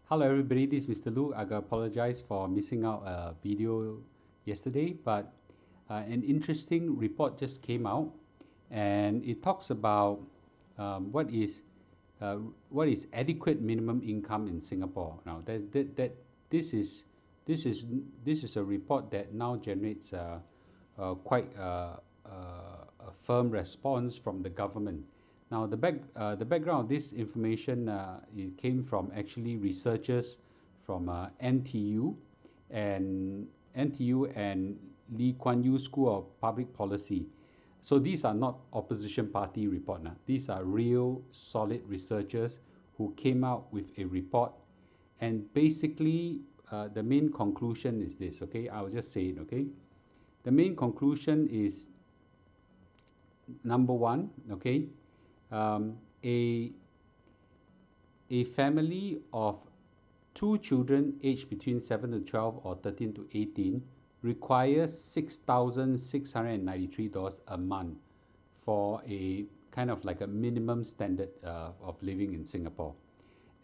Hello everybody, this is Mr. Lu. I gotta apologize for missing out a video yesterday, but an interesting report just came out, and it talks about um, what is uh, what is adequate minimum income in Singapore. Now this is this is this is a report that now generates quite a firm response from the government. Now, the background of this information it came from actually researchers from and NTU and Lee Kuan Yew School of Public Policy. So these are not opposition party report. Now. These are real solid researchers who came out with a report, and basically the main conclusion is this. Okay, I'll just say it. Okay, the main conclusion is number one. Okay, um, a a family of two children aged between 7 to 12 or 13 to 18 requires $6,693 a month for a kind of like a minimum standard of living in Singapore.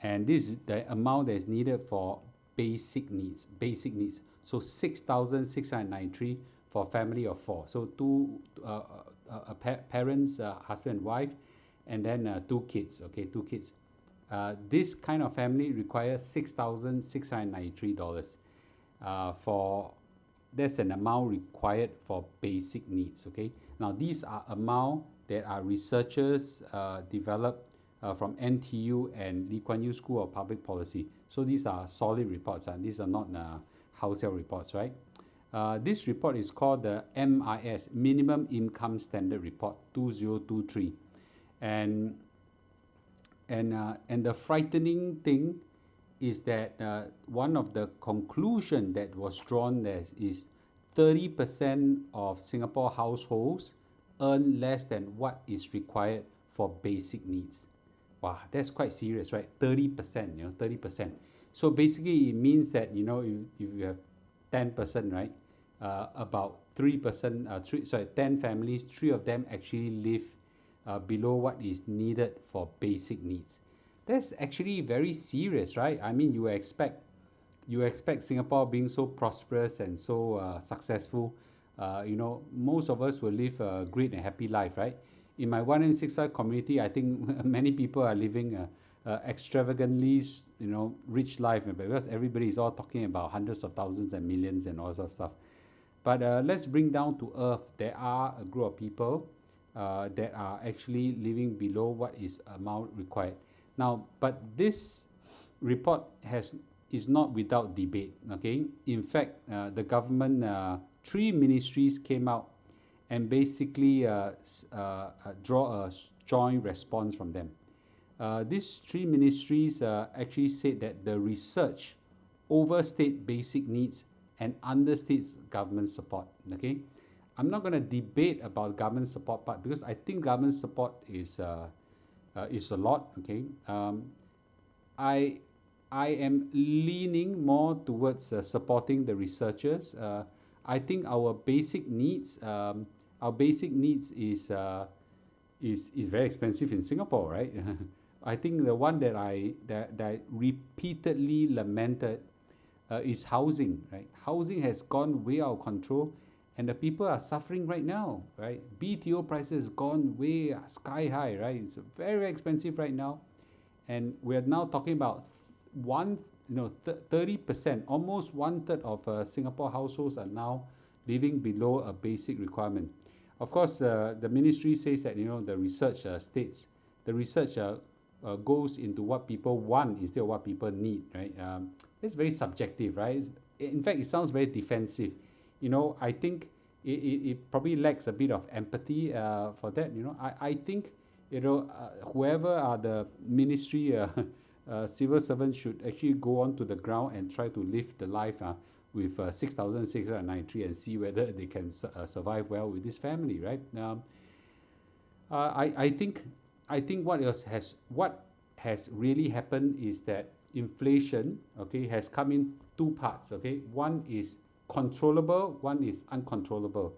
And this is the amount that is needed for basic needs. So 6,693 for a family of four. So two parents, husband and wife, and then two kids. Okay, two kids. This kind of family requires $6,693 for that's an amount required for basic needs. Okay, now these are amount that are researchers developed from NTU and Lee Kuan Yew School of Public Policy. So these are solid reports, and these are not house sale reports, right? This report is called the MIS Minimum Income Standard Report 2023, and the frightening thing is that one of the conclusion that was drawn there is 30% of Singapore households earn less than what is required for basic needs. Wow, that's quite serious, right? 30%, 30%. So basically it means that, if you have 10%, right? About 3%, 10 families, 3 of them actually live below what is needed for basic needs. That's actually very serious, right? I mean, you expect Singapore being so prosperous and so successful. Most of us will live a great and happy life, right? In my 165 community, I think many people are living extravagantly, rich life, because everybody is all talking about hundreds of thousands and millions and all sorts of stuff. But let's bring down to earth. There are a group of people that are actually living below what is amount required. Now, but this report is not without debate. Okay, in fact, the government, 3 ministries came out and basically draw a joint response from them. These 3 ministries actually said that the research overstate basic needs and understates government support. Okay, I'm not going to debate about government support part, because I think government support is a lot. Okay, I am leaning more towards supporting the researchers. I think our basic needs is very expensive in Singapore, right? I think the one that I repeatedly lamented is housing, right? Housing has gone way out of control, and the people are suffering right now, right? BTO prices gone way sky high, right? It's very expensive right now, and we're now talking about 30%, almost 1/3 of Singapore households are now living below a basic requirement. Of course, the ministry says that the research states the research goes into what people want instead of what people need, right? It's very subjective, right? In fact, it sounds very defensive. I think it probably lacks a bit of empathy for that. I think whoever are the ministry civil servants should actually go on to the ground and try to live the life with 6,693 and see whether they can survive well with this family, right? I think what has really happened is that inflation, okay, has come in 2 parts. Okay, one is controllable, one is uncontrollable.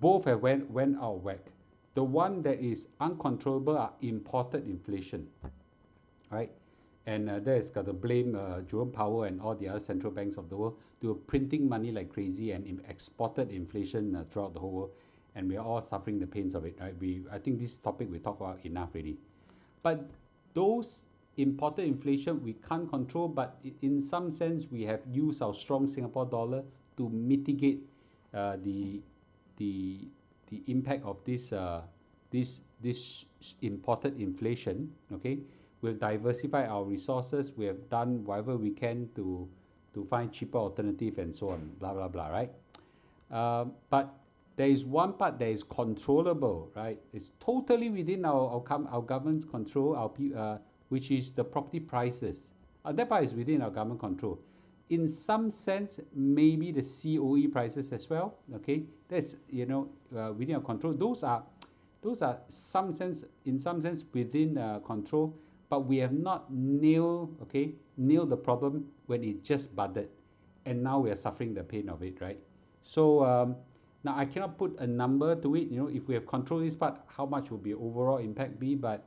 Both have went out of whack. The one that is uncontrollable are imported inflation, right? And that has got to blame Jerome Powell and all the other central banks of the world. They were printing money like crazy and exported inflation throughout the whole world, and we are all suffering the pains of it, right? I think this topic we talk about enough already. But those imported inflation we can't control, but in some sense we have used our strong Singapore dollar to mitigate the the the impact of this imported inflation. Okay, we've diversified our resources. We have done whatever we can to find cheaper alternative and so on. Blah blah blah. Right. But there is one part that is controllable, right? It's totally within our government's control, which is the property prices. That part is within our government control. In some sense, maybe the COE prices as well. Okay, that's within our control. Those are in some sense within control, but we have not nailed the problem when it just budded, and now we are suffering the pain of it, right? So now I cannot put a number to it. If we have controlled this part, how much will be overall impact be? But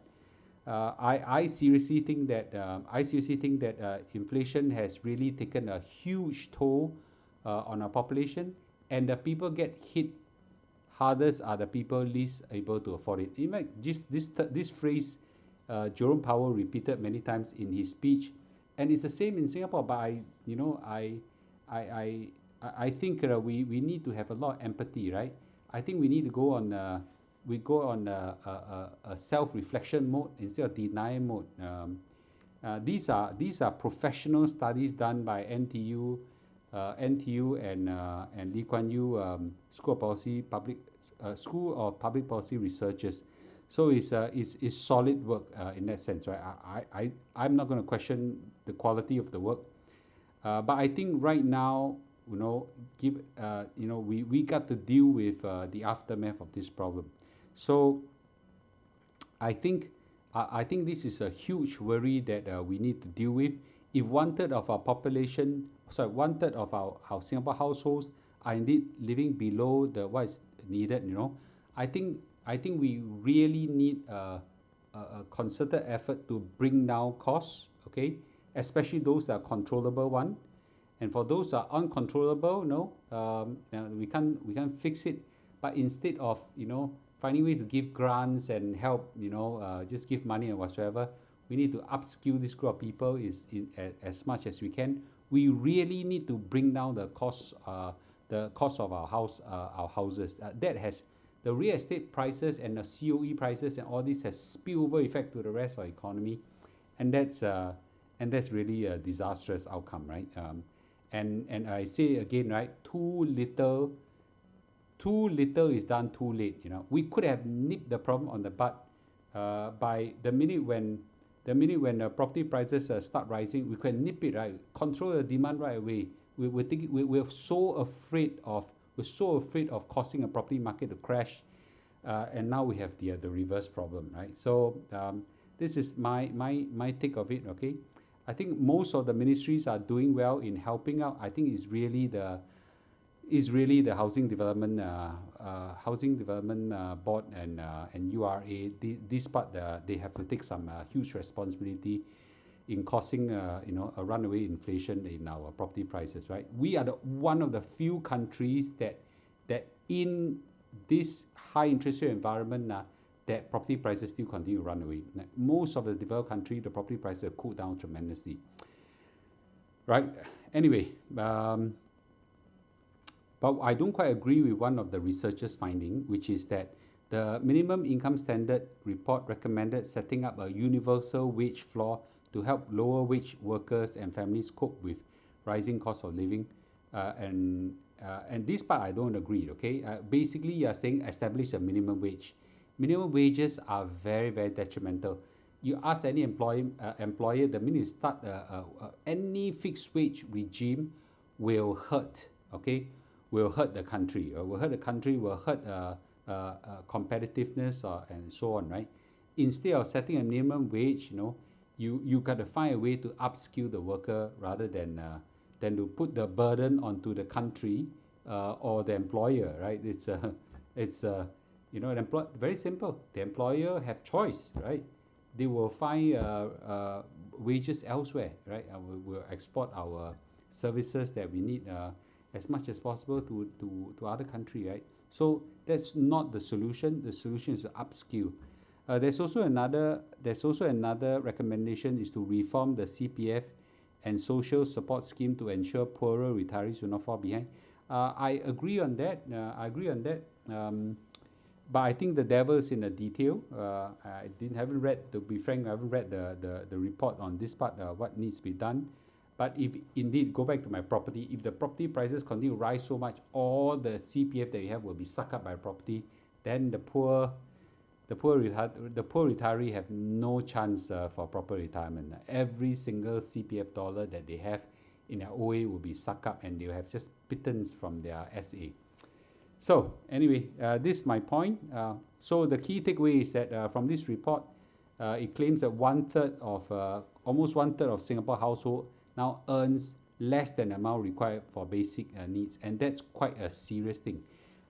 I seriously think that inflation has really taken a huge toll on our population, and the people get hit hardest are the people least able to afford it. In fact, just this phrase, Jerome Powell repeated many times in his speech, and it's the same in Singapore. But I think we need to have a lot of empathy, right? I think we need to go on a self-reflection mode instead of denial mode. These are professional studies done by NTU and Lee Kuan Yew School of Public Policy researchers. So it's solid work in that sense, right? I'm not going to question the quality of the work, but I think right now, we got to deal with the aftermath of this problem. So I think this is a huge worry that we need to deal with. If 1/3 of our population, 1/3 of our Singapore households are indeed living below what is needed, I think we really need a concerted effort to bring down costs, okay, especially those that are controllable one. And for those that are uncontrollable, we can't fix it. But instead of finding ways to give grants and help, just give money and whatsoever, we need to upskill this group of people as much as we can. We really need to bring down the cost of our houses. That has the real estate prices and the COE prices and all this has spillover effect to the rest of the economy, and that's really a disastrous outcome, right? And I say again, right? Too little is done too late. We could have nipped the problem on the bud by the minute when the property prices start rising. We can nip it, right? Control the demand right away. We're so afraid of causing a property market to crash, and now we have the reverse problem, right? So this is my take of it. Okay, I think most of the ministries are doing well in helping out. I think it's really the housing development board and URA. This part they have to take some huge responsibility in causing a runaway inflation in our property prices, right? We are one of the few countries that in this high interest rate environment that property prices still continue to run away. Most of the developed country, the property prices have cooled down tremendously, right? Anyway, but I don't quite agree with one of the researchers' finding, which is that the minimum income standard report recommended setting up a universal wage floor to help lower wage workers and families cope with rising cost of living, and this part I don't agree. Okay, basically you are saying establish a minimum wage. Minimum wages are very, very detrimental. You ask any employer, the minute you start any fixed wage regime will hurt. Okay, will hurt the country. Will hurt competitiveness and so on, right? Instead of setting a minimum wage, you got to find a way to upskill the worker rather than to put the burden onto the country or the employer, right? Very simple. The employer have choice, right? They will find wages elsewhere, right? We'll export our services that we need as much as possible to other country, right? So that's not the solution. The solution is to upskill. There's also another recommendation is to reform the CPF and social support scheme to ensure poorer retirees will not fall behind. I agree on that. But I think the devil is in the detail. Haven't read, to be frank, I haven't read the report on this part, what needs to be done. But if indeed, go back to my property, if the property prices continue to rise so much, all the CPF that you have will be sucked up by property, then the poor retiree have no chance for proper retirement. Every single CPF dollar that they have in their OA will be sucked up, and they will have just pittance from their SA. So anyway, this is my point. So the key takeaway is that from this report, it claims that almost one third of Singapore household now earns less than the amount required for basic needs, and that's quite a serious thing.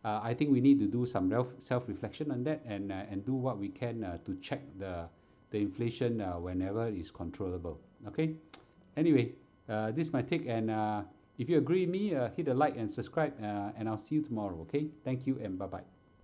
I think we need to do some self-reflection on that, and do what we can to check the inflation whenever it's controllable. Okay. Anyway, this is my take, and if you agree with me, hit a like and subscribe, and I'll see you tomorrow. Okay. Thank you and bye bye.